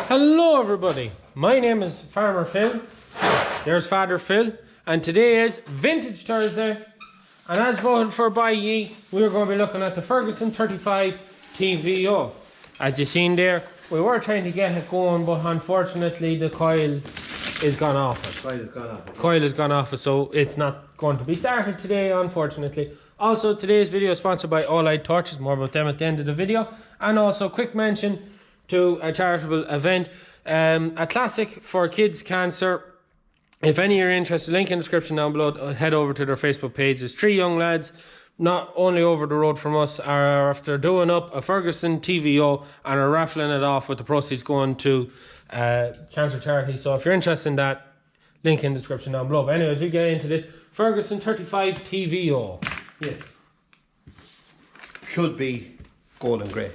Hello everybody, my name is Farmer Phil, there's Father Phil, and today is Vintage Thursday, and as voted for by ye, we're going to be looking at the Ferguson 35 TVO. As you've seen there, we were trying to get it going, but unfortunately the coil is gone off it. Coil has gone off it, so it's not going to be started today, unfortunately. Also, today's video is sponsored by Olight torches, more about them at the end of the video, and also quick mention to a charitable event, a classic for kids cancer. If any are interested, link in the description down below, head over to their Facebook page. There's three young lads, not only over the road from us, are after doing up a Ferguson TVO and are raffling it off with the proceeds going to cancer charity. So if you're interested in that, link in the description down below. But anyways, we get into this Ferguson 35 TVO. Yes. Should be gold and grey.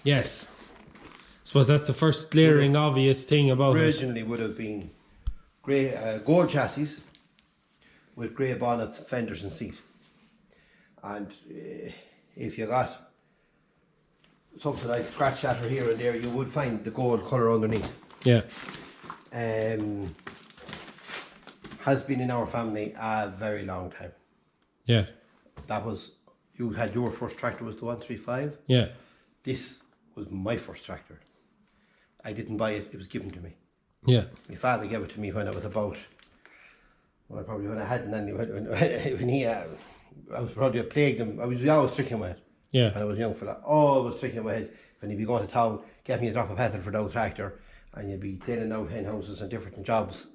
Yes. I suppose that's the first glaring obvious thing about Originally would have been grey, gold chassis with grey bonnets, fenders and seat. And if you got something like scratch shatter here and there, you would find the gold colour underneath. Yeah. Has been in our family a very long time. Yeah. That was, you had your first tractor was the 135. Yeah. This was my first tractor. I didn't buy it, it was given to me. Yeah. My father gave it to me when I was about, well, probably when I hadn't any, when he, I was probably plagued him. I was always tricking with it. Yeah. When I was a young fella, always tricking with it. When he'd be going to town, get me a drop of petrol for the old tractor, and you'd be cleaning out hen houses and different jobs.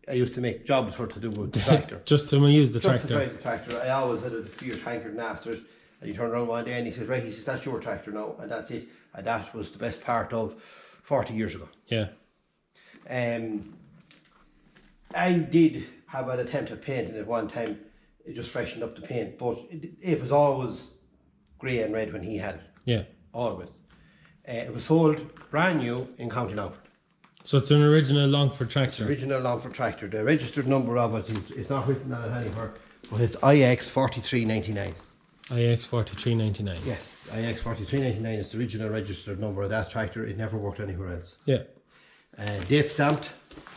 I used to make jobs for to do with the tractor. Just to use the Just tractor. to drive the tractor. I always had a fear hankering after it. And he turned around one day and he says, right, he says, that's your tractor now, and that's it. And that was the best part of 40 years ago. Yeah. I did have an attempt at painting at one time. It just freshened up the paint, but it was always grey and red when he had it. Yeah. Always. It was sold brand new in County Longford. So it's an original Longford tractor. Original Longford tractor. The registered number of it is not written on it anywhere, but it's IX4399. IX4399. Yes, IX4399 is the original registered number of that tractor. It never worked anywhere else. Yeah. Date stamped.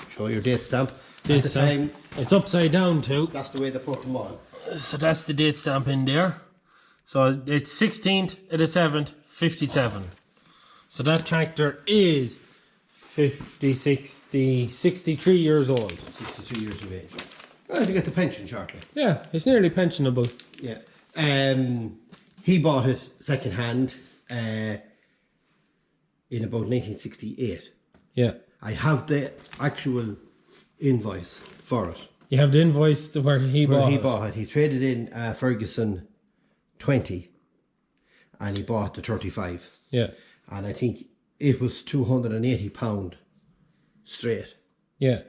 Show your date stamp. Date stamp. It's upside down too. That's the way they put them on. So that's the date stamp in there. So it's 16th of the 7th, 57. So that tractor is 63 years old. 63 years of age. Well, to get the pension shortly. Yeah, it's nearly pensionable. Yeah. He bought it second hand in about 1968. Yeah. I have the actual invoice for it. You have the invoice to where he bought it. He traded in Ferguson 20 and he bought the 35. Yeah. And I think it was £280 straight. Yeah.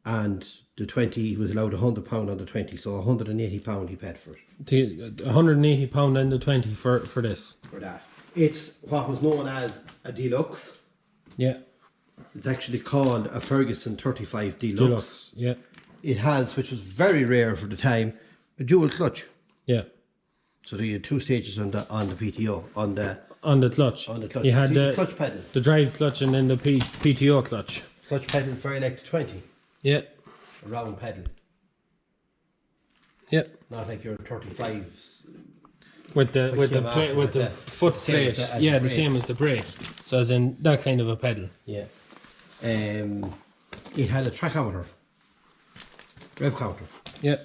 And the 20, he was allowed £100 on the 20, so £180 he paid for it. £180 and the 20 for this. For that. It's what was known as a deluxe. Yeah. It's actually called a Ferguson 35 Deluxe. Yeah. It has, which was very rare for the time, a dual clutch. Yeah. So you had two stages on the PTO, on the clutch. On the clutch. You had the clutch pedal. The drive clutch and then the PTO clutch. Clutch pedal for electric 20. Yeah. A round pedal. Yeah. Not like your 35s. With the foot plate. Yeah, the same as the brake. So as in that kind of a pedal. Yeah. It had a tachometer. Rev counter. Yeah.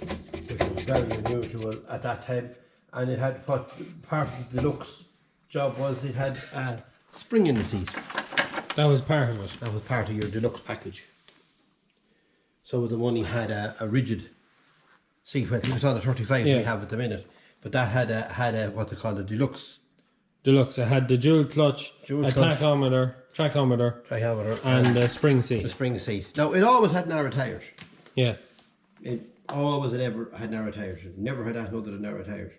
Which was very unusual at that time. And it had what part of the deluxe job was, it had a spring in the seat. That was part of it. That was part of your deluxe package. So the one he had a rigid seat with. It was on the 35 we have at the minute. But that had a what they call a deluxe. Deluxe. It had the dual clutch, tachometer, and a spring seat. The spring seat. Now it always had narrow tires. Yeah. It always ever had narrow tires. It never had anything other than narrow tires.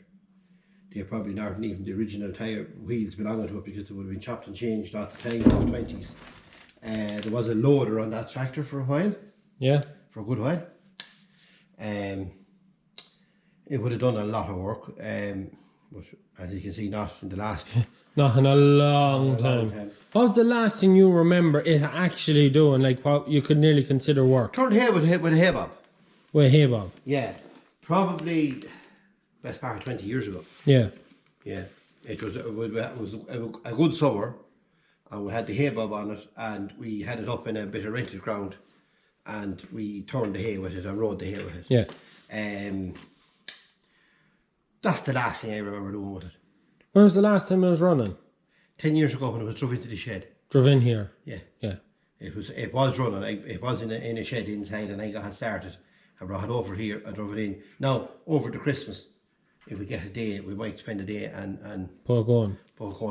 They probably not even the original tyre wheels belonging to it because they would have been chopped and changed at the time in the 20s. There was a loader on that tractor for a while. Yeah. For a good while. It would have done a lot of work. but as you can see, not in the last. Not in a long time. What was the last thing you remember it actually doing? Like what you could nearly consider work? Turned hay with a hay bob. With a hay bob? Yeah, probably best part of 20 years ago. Yeah. Yeah, it was a good summer, and we had the hay bob on it, and we had it up in a bit of rented ground, and we turned the hay with it and rode the hay with it. Yeah. That's the last thing I remember doing with it. When was the last time it was running? 10 years ago when it was drove into the shed. Drove in here? Yeah. Yeah. It was running. It was in a shed inside, and I got it started. I brought it over here. I drove it in. Now, over the Christmas, if we get a day, we might spend a day and Put it going.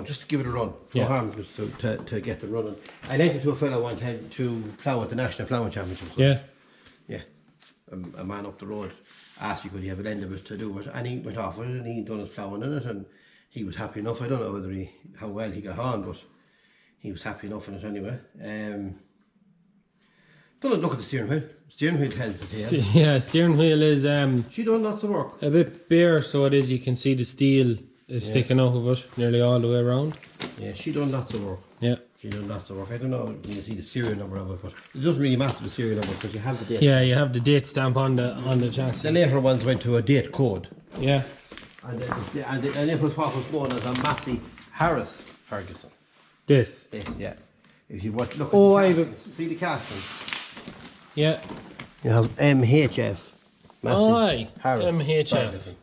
Just to give it a run. Yeah. No harm just to get them running. I lent it to a fellow one time to plough at the National Ploughing Championships. Yeah. Yeah. A man up the road asked me could he have a lend of it to do it, and he went off with it, and he done his ploughing in it, and he was happy enough. I don't know how well he got on, but he was happy enough in it anyway. Don't look at the steering wheel. Steering wheel tells the tale. Yeah, steering wheel is She done lots of work. a bit bare, so it is. You can see the steel is sticking out of it nearly all the way around. Yeah, she done lots of work. Yeah. She done lots of work. I don't know if you can see the serial number of it, but it doesn't really matter the serial number because you have the date. Yeah, you have the date stamp on the chassis. The later ones went to a date code. Yeah. And it was what was known as a Massey Harris Ferguson. This. This, yeah. If you want to look at the castings, see the castings. Yeah. You have MHF. Massey Harris MHF. Ferguson.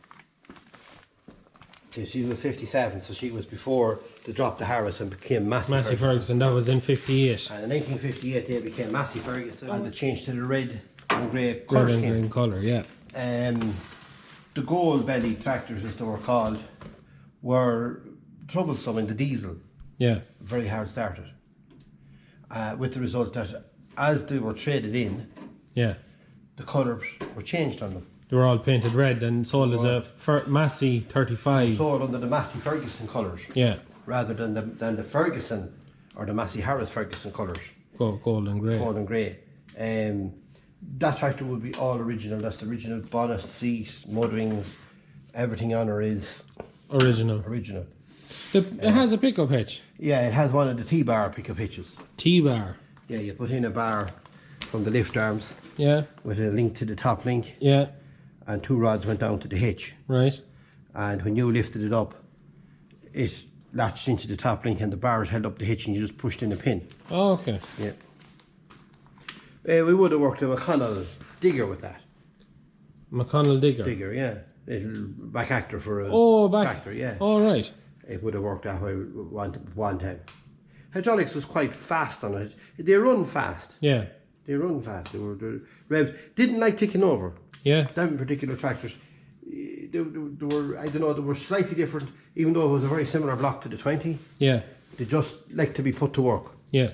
So she was 57, so she was before they dropped the Harris and became Massey Ferguson. That was in 58. And in 1958 they became Massey Ferguson and they changed to the red and grey colour Red and scheme. green colour, yeah. The gold belly tractors, as they were called, were troublesome in the diesel. Yeah. Very hard started. With the result that as they were traded in, Yeah. the colours were changed on them. They were all painted red and sold as a Massey 35. Sold under the Massey Ferguson colours. Yeah. Rather than the Ferguson or the Massey Harris Ferguson colours. Gold and grey. Gold and grey. That tractor would be all original. That's the original bonnet, seat, mudwings, everything on her is Original. It has a pickup hitch. Yeah, it has one of the T-bar pickup hitches. T-bar. Yeah, you put in a bar from the lift arms Yeah. with a link to the top link, Yeah. and 2 rods went down to the hitch. Right. And when you lifted it up, it latched into the top link, and the bars held up the hitch, and you just pushed in a pin. Oh, okay. Yeah. We would have worked a McConnell digger with that. McConnell digger. Digger, yeah. Little back actor for a tractor, yeah. Oh, right. It would have worked that way one time. Hydraulics was quite fast on it. They run fast. Yeah. They run fast. The revs didn't like ticking over. Yeah. Them particular tractors, they were, I don't know, they were slightly different, even though it was a very similar block to the 20. Yeah. They just like to be put to work. Yeah.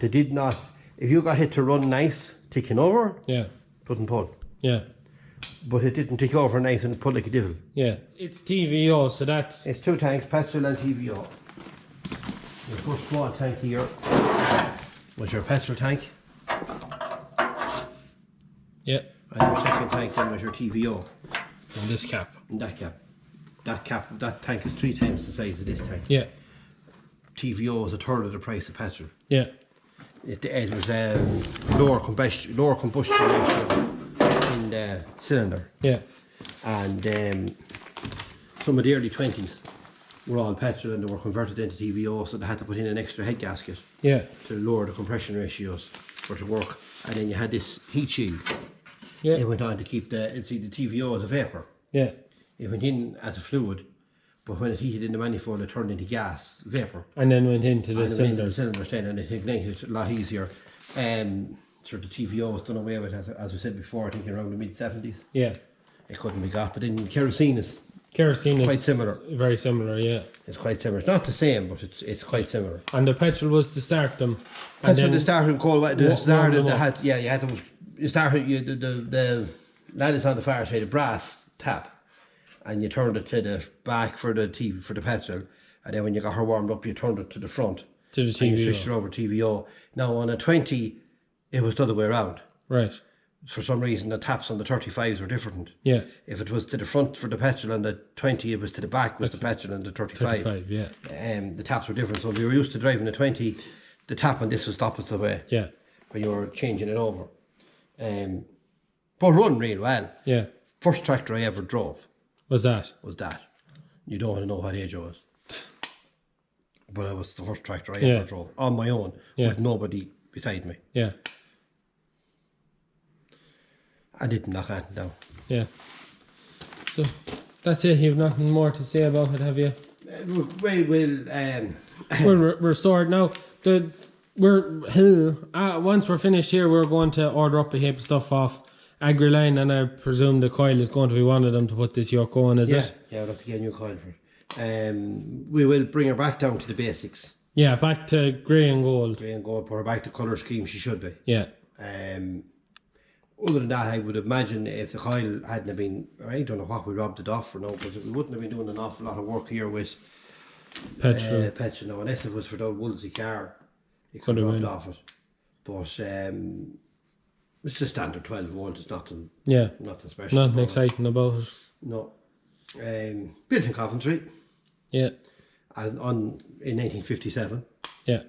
They did not, if you got hit to run nice, ticking over, Yeah. doesn't pull. Yeah. But it didn't tick over nice and pull like a devil. Yeah. It's TVO, so that's... It's 2 tanks, petrol and TVO. Your first small tank here was your petrol tank, Yeah. and your second tank then was your TVO. And this cap. And that tank is 3 times the size of this tank. Yeah. TVO is a third of the price of petrol. Yeah. It was lower combustion ratio in the cylinder, Yeah. and some of the early 20s were all petrol and they were converted into TVO, so they had to put in an extra head gasket Yeah. to lower the compression ratios for it to work. And then you had this heat shield. Yeah. It went on to keep the TVO as a vapour. Yeah. It went in as a fluid, but when it heated in the manifold, it turned into gas vapour. And then went into the And it went into the cylinders. cylinders then, and it ignited a lot easier. So the TVO was done away with, as we said before, I think around the mid-70s. Yeah. It couldn't be got, but then kerosene is Kerosene quite is similar. very similar, yeah. It's quite similar. It's not the same, but it's quite similar. And the petrol was to start them. That's and when they started in cold weather. They started, them they up. had, yeah, you had to, you started, the that is on the far side, a brass tap, and you turned it to the back for the petrol, and then when you got her warmed up, you turned it to the front. To the And you TVO. switched it over TVO. Now on a 20, it was the other way around. Right. for some reason the taps on the 35s were different. Yeah. If it was to the front for the petrol and the 20, it was to the back was the petrol and the 35. 35, yeah. The taps were different. So if you were used to driving a 20, the tap on this was the opposite way. Yeah. When you were changing it over. But run real well. Yeah. First tractor I ever drove Was that? was that. You don't want to know what age I was. But it was the first tractor I ever drove on my own with nobody beside me. Yeah. I didn't knock anything down. Yeah. So that's it. You've nothing more to say about it, have you? We will. We're restored now. Once we're finished here, we're going to order up a heap of stuff off AgriLine, and I presume the coil is going to be one of them to put this yoke on, is it? Yeah, we'll have to get a new coil for it. We will bring her back down to the basics. Yeah, back to grey and gold. Grey and gold, put her back to colour scheme she should be. Yeah. Other than that, I would imagine if the coil hadn't been, I don't know what we robbed it off for now, because we wouldn't have been doing an awful lot of work here with petrol now, unless it was for the old Woolsey car. It could have robbed off it. But it's just standard 12 volt, it's nothing special. Nothing exciting about it. No. Built in Coventry. Yeah. In 1957. Yeah.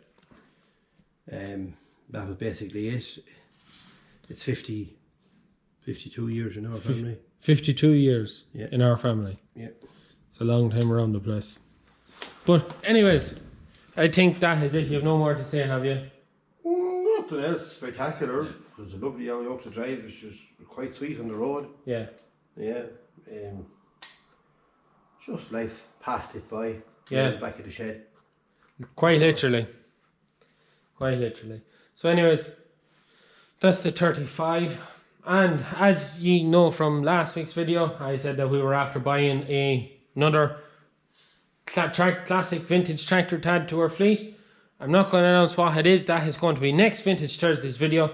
That was basically it. It's 52 years in our family. 52 years in our family. Yeah. It's a long time around the place. But anyways, I think that is it. You have no more to say, have you? Nothing else spectacular. It was a lovely yoke to drive. It was quite sweet on the road. Yeah. Yeah. Just life passed it by. Yeah. Back at the shed. Quite literally. So anyways, that's the 35. And as ye know from last week's video, I said that we were after buying another classic vintage tractor to add to our fleet. I'm not going to announce what it is. That is going to be next Vintage Thursday's video.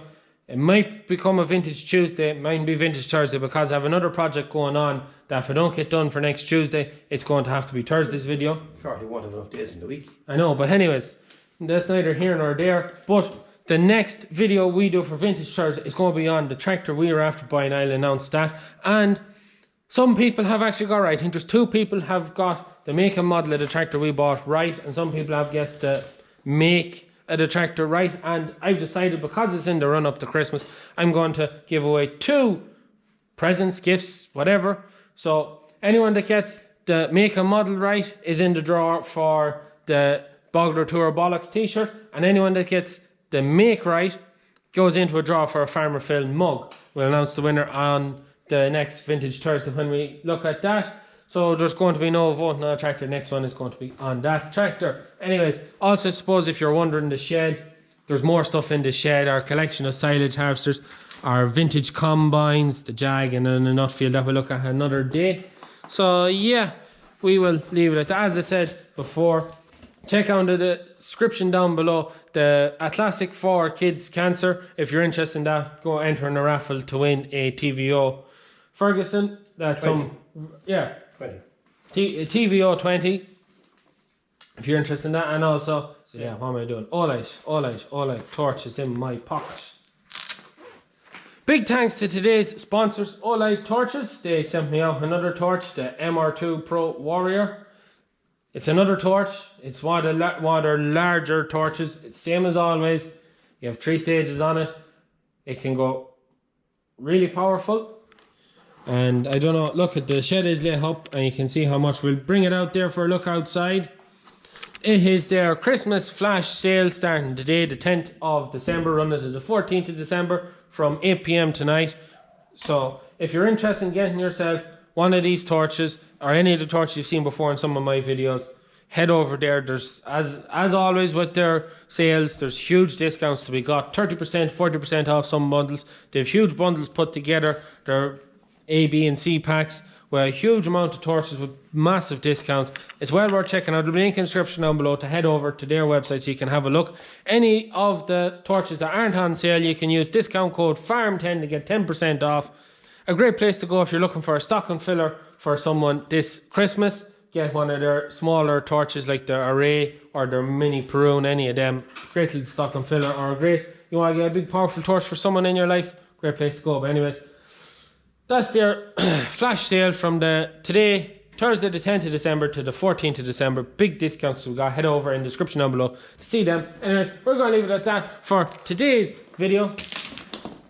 It might become a Vintage Tuesday. It might be Vintage Thursday, because I have another project going on that if I don't get done for next Tuesday, it's going to have to be Thursday's video. Sure, you won't have enough days in the week. I know, but anyways, that's neither here nor there. But the next video we do for Vintage Thursday is going to be on the tractor we are after buying. I'll announce that. And some people have actually got right. I think there's 2 people have got the make and model of the tractor we bought right, and some people have guessed the make of the tractor right. And I've decided, because it's in the run up to Christmas, I'm going to give away 2 presents, gifts, whatever. So anyone that gets the make and model right is in the draw for the Bogler Tour Bollocks t-shirt, and anyone that gets the make right goes into a draw for a Farmer Phil mug. We'll announce the winner on the next Vintage Thursday when we look at that. So there's going to be no voting on a tractor. Next one is going to be on that tractor. Anyways, also suppose if you're wondering, the shed, there's more stuff in the shed. Our collection of silage harvesters, our vintage combines, the Jag, and then a nut field that we'll look at another day. So yeah, we will leave it at that. As I said before, check out the description down below the Classic for Kids Cancer. If you're interested in that, go enter in a raffle to win a TVO Ferguson. That's 20. TVO 20. If you're interested in that, and also, so yeah, what am I doing? Olight torches in my pocket. Big thanks to today's sponsors, Olight torches. They sent me out another torch, the MR2 Pro Warrior. It's another torch. It's one of their larger torches. It's same as always. You have 3 stages on it. It can go really powerful. And I don't know, look at the shed is lit up, and you can see how much. We'll bring it out there for a look outside. It is their Christmas flash sale starting today, the 10th of December, running to the 14th of December from 8 p.m. tonight. So if you're interested in getting yourself one of these torches, or any of the torches you've seen before in some of my videos, head over there. There's, as always with their sales, there's huge discounts to be got. 30%, 40% off some bundles. They have huge bundles put together. They're A, B and C packs with a huge amount of torches with massive discounts. It's well worth checking out. There'll be a link in the description down below to head over to their website so you can have a look. Any of the torches that aren't on sale, you can use discount code FARM10 to get 10% off. A great place to go if you're looking for a stocking filler for someone this Christmas. Get one of their smaller torches like their Array or their Mini Perun, any of them. Great little stocking filler, or great, you want to get a big powerful torch for someone in your life, great place to go. But anyways, that's their flash sale from today, Thursday the 10th of December to the 14th of December. Big discounts we got. Head over in the description down below to see them. Anyways, we're going to leave it at that for today's video.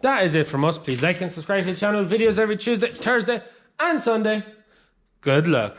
That is it from us. Please like and subscribe to the channel. Videos every Tuesday, Thursday and Sunday. Good luck.